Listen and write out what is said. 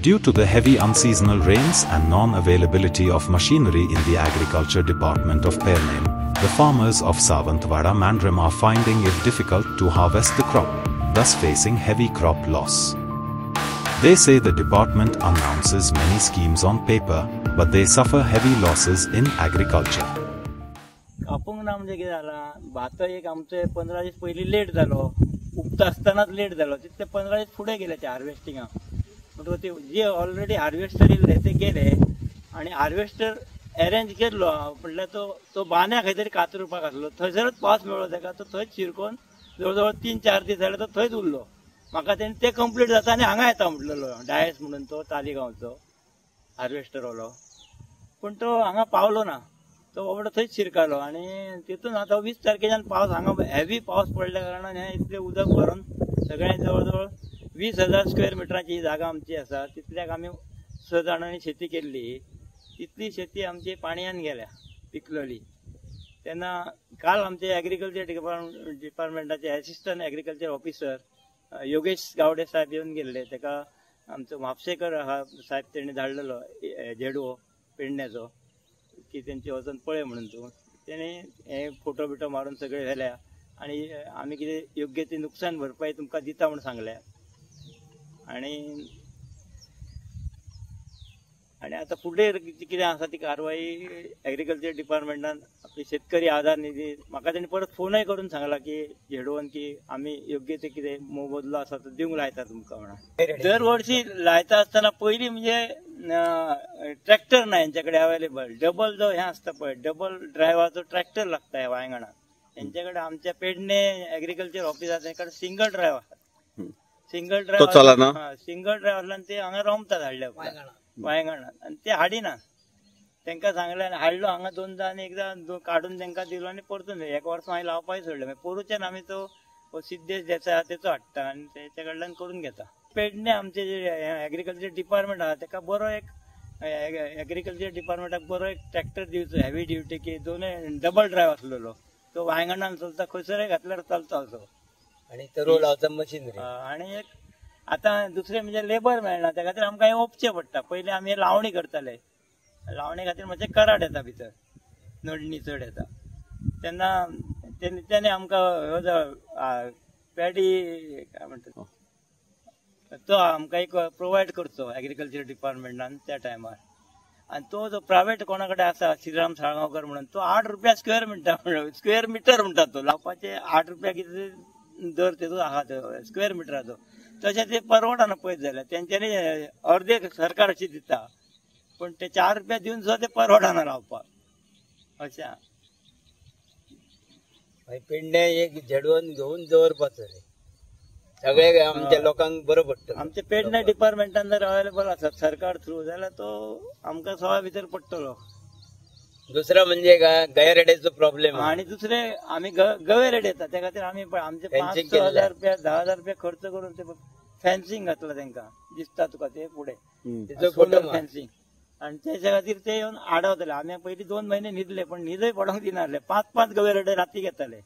Due to the heavy unseasonal rains and non-availability of machinery in the Agriculture Department of Pernem, the farmers of Savantwada Mandram are finding it difficult to harvest the crop, thus facing heavy crop loss. They say the department announces many schemes on paper, but they suffer heavy losses in agriculture. कापूंक ना म्हणजे कितें जालां भात एक आमचे 15 दीस पयलीं late जालो उपता आसतनाच लेट जालो तितले 15 दीस फुडें गेले ते हार्वेस्टिंगाक म्हणटकूच ते जे ऑलरेडी हार्वेस्टर येयले ते गेले आनी हार्वेस्टर अरेंज केल्लो म्हटल्यार तो बांद्या खंय तरी कातरुपाक आसलो थंयसरच पावस मेळ्ळो ताका तो थंयच शिरकोन जवळ जवळ 3-4 दीस जाले तो थंयच उरलो म्हाका तेणी ते कंप्लीट जाता आनी हांगा येता म्हटलेलो डायस म्हणून तो तालिगांवचो हार्वेस्टर वालो पूण तो हांगा पावलो ना तो बाबडो थंयच शिरकालो आनी तितून आतां 20 तारखेच्यान पावस हांगा हेवी पावस पडल्या कारणान हें इतलें उदक भरून सगळें जवळ जवळ 20,000 स्क्वेअर मिटराची जागा आमची आसा तितल्याक आमी 6 जाणांनी शेती केल्ली तितली शेती आमची पाणयान गेल्या पिकलली तेन्ना काल आमचे एग्रीकल्चर डिपार्टमेंटाचे assistant agriculture officer Yogesh Gawade साहेब येवन गेल्ले ताका आमचो म्हापशेकर साहेब तेणी धाडलेलो झेडओ पेडण्याचो की तेंचे वचून पळय म्हणून तूं तेणी हे फोटो बिटो मारून सगळे व्हेल्या आनी आमी कितें योग्य ती नुकसान भरपाई तुमकां दिता म्हणून सांगल्या आनी आतां फुडें कितें आसा ती कारवाई एग्रीकल्चर डिपार्टमेंटान आपली शेतकरी आधार निधी म्हाका तेणी परत फोनय करून सांगला की झेडोवन की आमी योग्य ते कितें मोबदलो आसा तो दिवंक लायता तुमकां म्हणून दर वर्षी लायता आसतना पयलीं म्हणजे ट्रॅक्टर ना हेंचे कडेन अवेलेबल डबल जो हें आसता पळय डबल ड्रायव्हराचो ट्रॅक्टर लागता ह्या वांयगणाक हेंचे कडेन आमच्या पेडणे एग्रीकल्चर ऑफिसार तें कडेन सिंगल ड्रायव्हर सिंगल ड्रायव्हरलान ते हांगा रोमता धाडल्या वांयगणात आनी ते हाडिना तांकां सांगलें आनी हाडलो हांगा 2दा आनी एकदां काडून तांकां दिलो आनी परतून 1 वर्स हांवें लावपाक सोडलें मागीर पोरूच्यान आमी तो सिद्धेश देसाय आहा तेचो हाडटा आनी तेच्या कडल्यान करून घेता पेडणे आमचे जे एग्रीकल्चर डिपार्टमेंट आहा ताका बरो एक एग्रीकल्चर डिपार्टमेंटाक बरो एक ट्रॅक्टर दिवचो हेवी ड्युटी की दोनूय डबल ड्रायव्ह आसलेलो तो वांयगणान चलता खंयसरय घातल्यार चलता असो आनी तो रोड लावता मशीनरी आनी एक आतां दुसरें म्हणजे लेबर मेळना त्या खातीर आमकां हें ओपचें पडटा पयलीं आमी लावणी करताले लावणे खातीर मातशें कराड येता भितर नडणी चड येता तेन्ना तेणे आमकां पॅडी काय म्हणटा तो आमकां एक प्रोवायड करचो एग्रीकल्चर डिपार्टमेंटान त्या टायमार आनी तो जो प्रायवेट कोणा कडेन आसा श्रीराम साळगांवकर म्हणून तो 8 रुपया स्क्वेअर मिटर म्हणटा तो लावपाचे 8 रुपया कितें दर तेजो आहा तो स्क्वेअर मिटराचो तशें ते परवडना पळयत जाल्यार तेंच्यांनी अर्दे सरकार अशी दिता पण ते 4 रुपया दिवन सुद्दां ते परवडना लावपाक अशें पेडणे एक झेडवून घेवन दवरपाचो सगळे आमच्या लोकांक बरो पडटा आमच्या पेडणे डिपार्टमेंटान जर अवेलेबल आसा सरकार थ्रू जाल्यार तो आमकां सवा भितर पडटलो दुसरा म्हणजे गैररेडेचो प्रॉब्लेम आणि दुसरे आम्ही गवेरेड येतात त्या खातीर आम्ही आमचे 5,000 रुपया 10,000 रुपया खर्च करून ते फेन्सिंग घातला तांकां दिसता तुका ते फुडें फेन्सिंग आणि त्याच्या खातीर ते येवन आडवतले आम्ही पयलीं 2 महिने न्हिदले पण न्हिदय पडोंक दिनासले 5-5 गवेरेडे राती घेताले